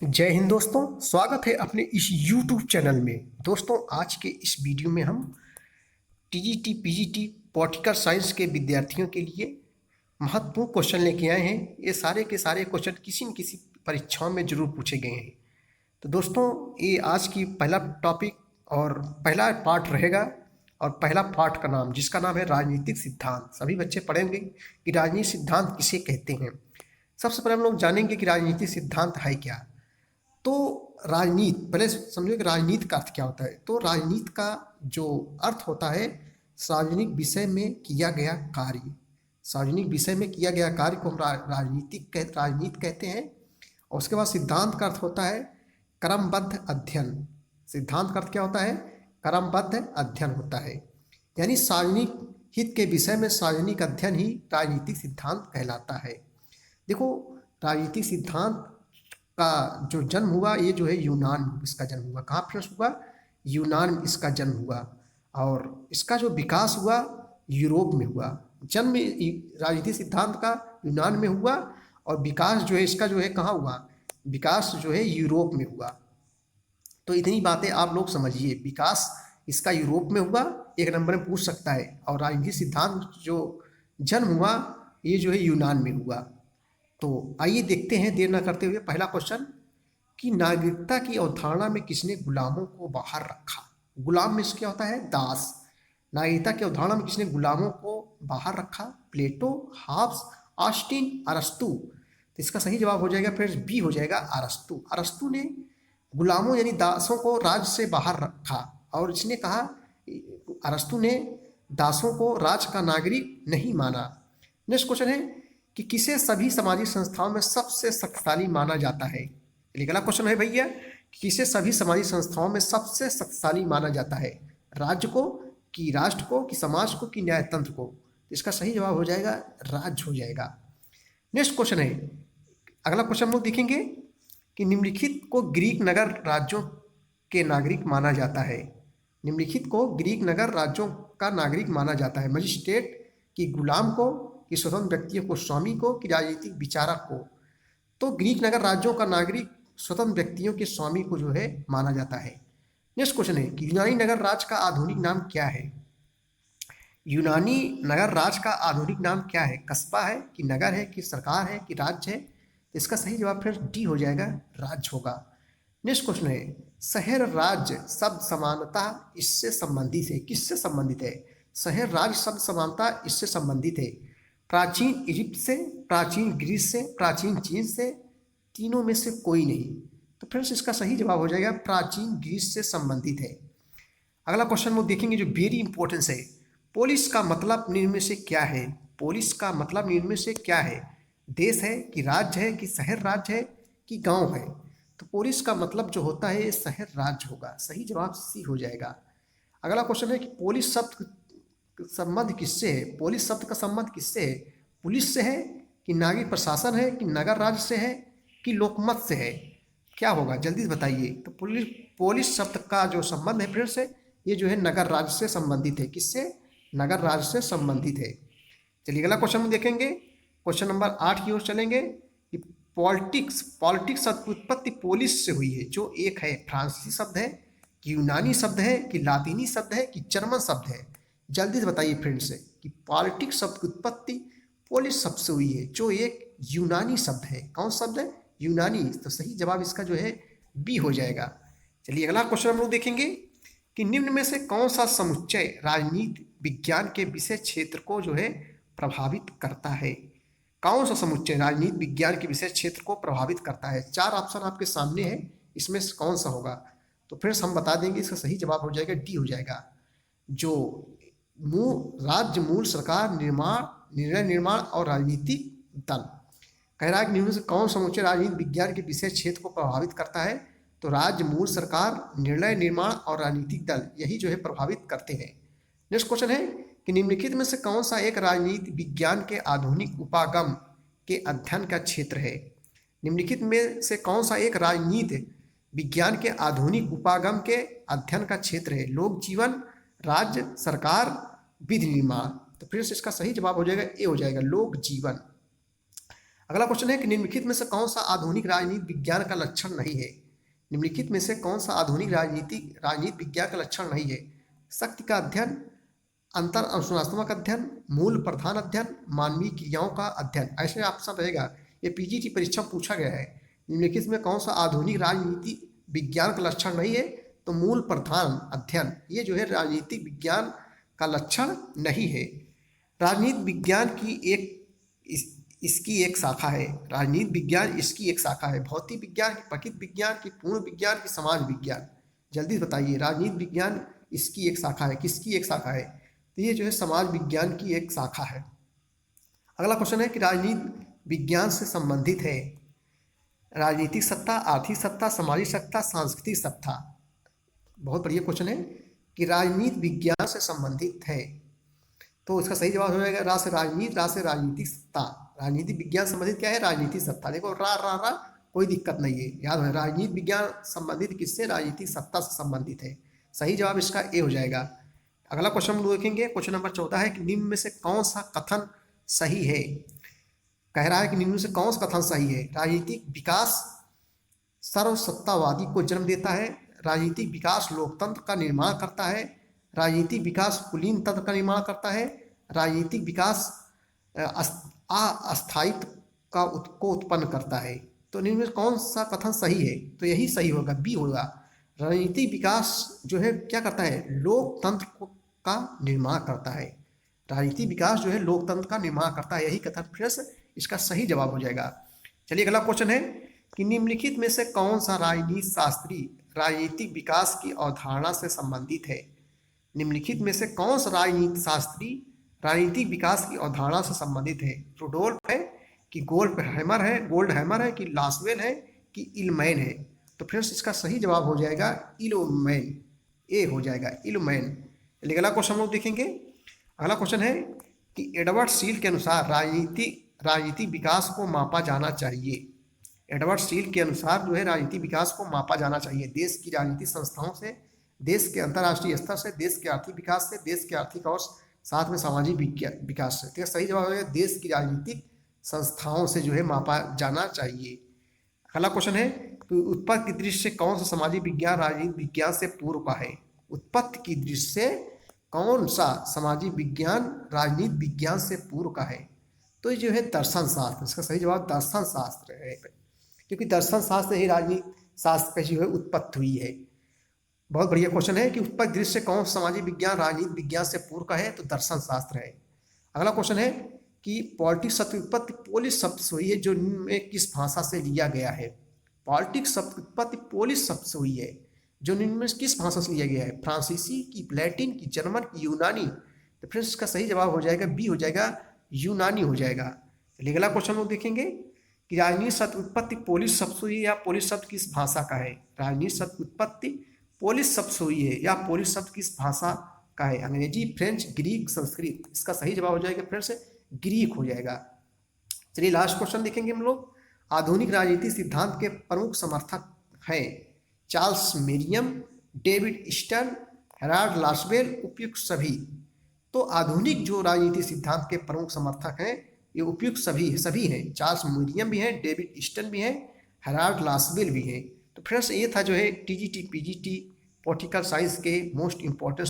जय हिंद दोस्तों, स्वागत है अपने इस YouTube चैनल में। दोस्तों, आज के इस वीडियो में हम टीजीटी पीजीटी पॉलिटिकल साइंस के विद्यार्थियों के लिए महत्वपूर्ण क्वेश्चन लेके आए हैं। ये सारे के सारे क्वेश्चन किसी न किसी परीक्षाओं में जरूर पूछे गए हैं। तो दोस्तों, ये आज की पहला टॉपिक और पहला पार्ट रहेगा। और पहला पार्ट का नाम, जिसका नाम है राजनीतिक सिद्धांत। सभी बच्चे पढ़ेंगे कि राजनीतिक सिद्धांत किसे कहते हैं। सबसे पहले हम लोग जानेंगे कि राजनीतिक सिद्धांत है क्या। तो राजनीति, पहले समझो कि राजनीति का अर्थ क्या होता है। तो राजनीति का जो अर्थ होता है, सार्वजनिक विषय में किया गया कार्य। सार्वजनिक विषय में किया गया कार्य को हम राजनीति कहते हैं। और उसके बाद सिद्धांत का अर्थ होता है क्रमबद्ध अध्ययन। सिद्धांत का अर्थ क्या होता है? क्रमबद्ध अध्ययन होता है। यानी सार्वजनिक हित के विषय में सार्वजनिक अध्ययन ही राजनीतिक सिद्धांत कहलाता है। देखो, राजनीतिक सिद्धांत का जो जन्म हुआ, ये जो है यूनान में इसका जन्म हुआ। कहाँ पर हुआ? यूनान में इसका जन्म हुआ। और इसका जो विकास हुआ यूरोप में हुआ। जन्म राजनीतिक सिद्धांत का यूनान में हुआ और विकास जो है इसका जो है कहाँ हुआ? विकास जो है यूरोप में हुआ। तो इतनी बातें आप लोग समझिए, विकास इसका यूरोप में हुआ, एक नंबर में पूछ सकता है। और राजनीतिक सिद्धांत जो जन्म हुआ, ये जो है यूनान में हुआ। तो आइए देखते हैं देर न करते हुए पहला क्वेश्चन कि नागरिकता की अवधारणा में किसने गुलामों को बाहर रखा। गुलाम में क्या होता है? दास। नागरिकता की अवधारणा में किसने गुलामों को बाहर रखा? प्लेटो, हाब्स, ऑस्टिन, अरस्तु। तो इसका सही जवाब हो जाएगा फ्रेंड्स बी हो जाएगा, अरस्तु। अरस्तु ने गुलामों यानी दासों को राज्य से बाहर रखा। और इसने कहा, अरस्तु ने दासों को राज्य का नागरिक नहीं माना। नेक्स्ट क्वेश्चन है कि किसे सभी सामाजिक संस्थाओं में सबसे शक्तिशाली माना जाता है। अगला क्वेश्चन है भैया, किसे सभी सामाजिक संस्थाओं में सबसे शक्तिशाली माना जाता है? राज्य को, कि राष्ट्र को, कि समाज को, कि न्यायतंत्र को? इसका सही जवाब हो जाएगा राज्य हो जाएगा। नेक्स्ट क्वेश्चन है, अगला क्वेश्चन हम लोग देखेंगे कि निम्नलिखित को ग्रीक नगर राज्यों के नागरिक माना जाता है। निम्नलिखित को ग्रीक नगर राज्यों का नागरिक माना जाता है। मजिस्ट्रेट, कि गुलाम को, कि स्वतंत्र व्यक्तियों को, स्वामी को, कि राजनीतिक विचारक को? तो ग्रीक नगर राज्यों का नागरिक स्वतंत्र व्यक्तियों के स्वामी को जो है माना जाता है। नेक्स्ट क्वेश्चन है कि यूनानी नगर राज्य का आधुनिक नाम क्या है? यूनानी नगर राज्य का आधुनिक नाम क्या है? कस्बा है, कि नगर है, कि सरकार है, कि राज्य है? तो इसका सही जवाब फिर डी हो जाएगा, राज्य होगा। नेक्स्ट क्वेश्चन है, शहर राज्य शब्द समानता इससे संबंधित है। किससे संबंधित है? शहर राज्य शब्द समानता इससे संबंधित है। प्राचीन इजिप्ट से, प्राचीन ग्रीस से, प्राचीन चीन से, तीनों में से कोई नहीं। तो फ्रेंड्स इसका सही जवाब हो जाएगा प्राचीन ग्रीस से संबंधित है। अगला क्वेश्चन वो देखेंगे जो वेरी इंपॉर्टेंस है। पोलिस का मतलब निम्न में से क्या है? पोलिस का मतलब निम्न में से क्या है? देश है, कि राज्य है, कि शहर राज्य है, कि गांव है? तो पोलिस का मतलब जो होता है ये शहर राज्य होगा। सही जवाब सी हो जाएगा। अगला क्वेश्चन है कि पोलिस शब्द संबंध किससे है? पुलिस शब्द का संबंध किससे है? पुलिस से है, कि नागरिक प्रशासन है, कि नगर राज्य से है, कि लोकमत से है? क्या होगा जल्दी बताइए। तो पुलिस शब्द का जो संबंध है फिर से, ये जो है नगर राज्य से संबंधित है। किससे? नगर राज्य से संबंधित है। चलिए अगला क्वेश्चन में देखेंगे, क्वेश्चन नंबर 8 की ओर चलेंगे कि पॉलिटिक्स शब्द की उत्पत्ति पोलिस से हुई है। जो एक है फ्रांसीसी शब्द है, कि यूनानी शब्द है, कि लातीनी शब्द है, कि जर्मन शब्द है? जल्दी से बताइए फ्रेंड्स से कि पॉलिटिक्स शब्द की उत्पत्ति पोलिस शब्द से हुई है, जो एक यूनानी शब्द है। कौन शब्द है? यूनानी। तो सही जवाब इसका जो है बी हो जाएगा। चलिए अगला क्वेश्चन हम लोग देखेंगे कि निम्न में से कौन सा समुच्चय राजनीति विज्ञान के विषय क्षेत्र को जो है प्रभावित करता है? कौन सा समुच्चय राजनीति विज्ञान के विषय क्षेत्र को प्रभावित करता है? 4 ऑप्शन आपके सामने है, इसमें से कौन सा होगा? तो फ्रेंड्स हम बता देंगे, इसका सही जवाब हो जाएगा डी हो जाएगा। जो राज्य, मूल सरकार, निर्माण, निर्णय निर्माण और राजनीतिक दल। कह रहा है कि निम्न से कौन समुच्चय राजनीति विज्ञान के विषय क्षेत्र को प्रभावित करता है? तो राज्य, मूल सरकार, निर्णय निर्माण और राजनीतिक दल, यही जो है प्रभावित करते हैं। नेक्स्ट क्वेश्चन है कि निम्नलिखित में से कौन सा एक राजनीति विज्ञान के आधुनिक उपागम के अध्ययन का क्षेत्र है? निम्नलिखित में से कौन सा एक राजनीति विज्ञान के आधुनिक उपागम के अध्ययन का क्षेत्र है? लोक जीवन, राज्य, सरकार, विधि निर्माण? तो फिर से इसका सही जवाब हो जाएगा ए हो जाएगा, लोक जीवन। अगला क्वेश्चन है कि निम्नलिखित में से कौन सा आधुनिक राजनीति विज्ञान का लक्षण नहीं है। निम्नलिखित में से कौन सा आधुनिक राजनीति विज्ञान का लक्षण नहीं है। शक्ति का अध्ययन, अंतर अनुशासनात्मक अध्ययन, मूल प्रधान अध्ययन, मानवीय क्रियाओं का अध्ययन। ऐसे ऑप्शन रहेगा, ये पीजीटी परीक्षा में पूछा गया है। निम्नलिखित में कौन सा आधुनिक राजनीति विज्ञान का लक्षण नहीं है, तो मूल प्रधान अध्ययन, ये जो है राजनीतिक विज्ञान का लक्षण नहीं है। राजनीति विज्ञान की इसकी एक शाखा है। राजनीति विज्ञान इसकी एक शाखा है। भौतिक विज्ञान की, प्रकृति विज्ञान की, पूर्ण विज्ञान की, समाज विज्ञान। जल्दी बताइए, राजनीति विज्ञान इसकी एक शाखा है। किसकी एक शाखा है? तो ये जो है समाज विज्ञान की एक शाखा है। अगला क्वेश्चन है कि राजनीति विज्ञान से संबंधित है राजनीतिक सत्ता, आर्थिक सत्ता, सामाजिक सत्ता, सांस्कृतिक सत्ता। बहुत बढ़िया क्वेश्चन है कि राजनीति विज्ञान से संबंधित है, तो इसका सही जवाब हो जाएगा रा से राजनीति, रा से राजनीतिक सत्ता। राजनीति विज्ञान संबंधित क्या है? राजनीतिक सत्ता। देखो रा रा रा कोई दिक्कत नहीं है, याद है। राजनीति विज्ञान संबंधित किससे? राजनीतिक सत्ता से संबंधित है। सही जवाब इसका ए हो जाएगा। अगला क्वेश्चन हम देखेंगे, क्वेश्चन नंबर 14 है कि निम्न में से कौन सा कथन सही है। कह रहा है कि निम्न में से कौन सा कथन सही है। राजनीतिक विकास सर्वसत्तावादी को जन्म देता है। राजनीतिक विकास लोकतंत्र का निर्माण करता है। राजनीतिक विकास कुलीन तंत्र का निर्माण करता है। राजनीतिक विकास अस्थायित्व को उत्पन्न करता है। तो निम्न में कौन सा कथन सही है? तो यही सही होगा, बी होगा। राजनीतिक विकास जो है क्या करता है? लोकतंत्र का निर्माण करता है। राजनीतिक विकास जो है लोकतंत्र का निर्माण करता है, यही कथन फ्रेंड्स इसका सही जवाब हो जाएगा। चलिए अगला क्वेश्चन है कि निम्नलिखित में से कौन सा राजनीति शास्त्री राजनीतिक विकास की अवधारणा से संबंधित है। निम्नलिखित में से कौन सा राजनीति शास्त्री राजनीतिक विकास की अवधारणा से संबंधित है। रुडोल्फ है कि गोल्डहैमर है कि लासवेल है कि इल्मैन है। तो फ्रेंड्स इसका सही जवाब हो जाएगा इल्मैन, ए हो जाएगा इल्मैन। अगला क्वेश्चन हम लोग देखेंगे। अगला क्वेश्चन है कि एडवर्ड सील के अनुसार राजनीतिक विकास को मापा जाना चाहिए। एडवर्ड सील के अनुसार जो है राजनीतिक विकास को मापा जाना चाहिए देश की राजनीतिक संस्थाओं से, देश के अंतर्राष्ट्रीय स्तर से, देश के आर्थिक विकास से, देश के आर्थिक और साथ में सामाजिक विकास से। तो सही जवाब है देश की राजनीतिक संस्थाओं से जो है मापा जाना चाहिए। अगला क्वेश्चन है कि उत्पत्ति की दृष्टि से कौन सा सामाजिक विज्ञान राजनीतिक विज्ञान से पूर्व का है। उत्पत्ति की दृष्टि से कौन सा सामाजिक विज्ञान राजनीतिक विज्ञान से पूर्व का है। तो ये जो है दर्शन शास्त्र, इसका सही जवाब दर्शन शास्त्र है, क्योंकि दर्शन शास्त्र ही राजनीति शास्त्र की जो है उत्पत्ति हुई है। बहुत बढ़िया क्वेश्चन है कि उत्पत्ति दृष्टि से कौन सामाजिक विज्ञान राजनीतिक विज्ञान से पूर्व का है, तो दर्शन शास्त्र है। अगला क्वेश्चन है कि पॉलिटिक्स शब्द की उत्पत्ति पोलिश शब्द से हुई है, जो में किस भाषा से लिया गया है। पॉलिटिक्स शब्द की उत्पत्ति पोलिश शब्द से हुई है, जो इनमें किस भाषा से लिया गया है। फ्रांसीसी की, लैटिन की, जर्मन की, यूनानी। तो फ्रेंड्स इसका सही जवाब हो जाएगा बी हो जाएगा, यूनानी हो जाएगा। अगला क्वेश्चन लोग देखेंगे कि राजनीति शब्द उत्पत्ति पोलिश शब्द से हुई है या पोलिश शब्द किस भाषा का है। राजनीति शब्द उत्पत्ति पोलिश शब्द से हुई है या पोलिश शब्द किस भाषा का है। अंग्रेजी, फ्रेंच, ग्रीक, संस्कृत। इसका सही जवाब हो जाएगा फ्रेंड्स ग्रीक हो जाएगा। चलिए लास्ट क्वेश्चन देखेंगे हम लोग। आधुनिक राजनीति सिद्धांत के प्रमुख समर्थक हैं Charles मेरियम, David stern, Herald Lasswell, उपयुक्त सभी। तो आधुनिक जो राजनीति सिद्धांत के प्रमुख समर्थक हैं ये उपयुक्त सभी हैं। चार्ल्स मेरियम भी हैं, डेविड स्टर्न भी हैं, हेराल्ड लासवेल भी हैं। तो फ्रेंड्स ये था जो है टीजीटी पीजीटी पॉलिटिकल साइंस के मोस्ट इंपॉर्टेंट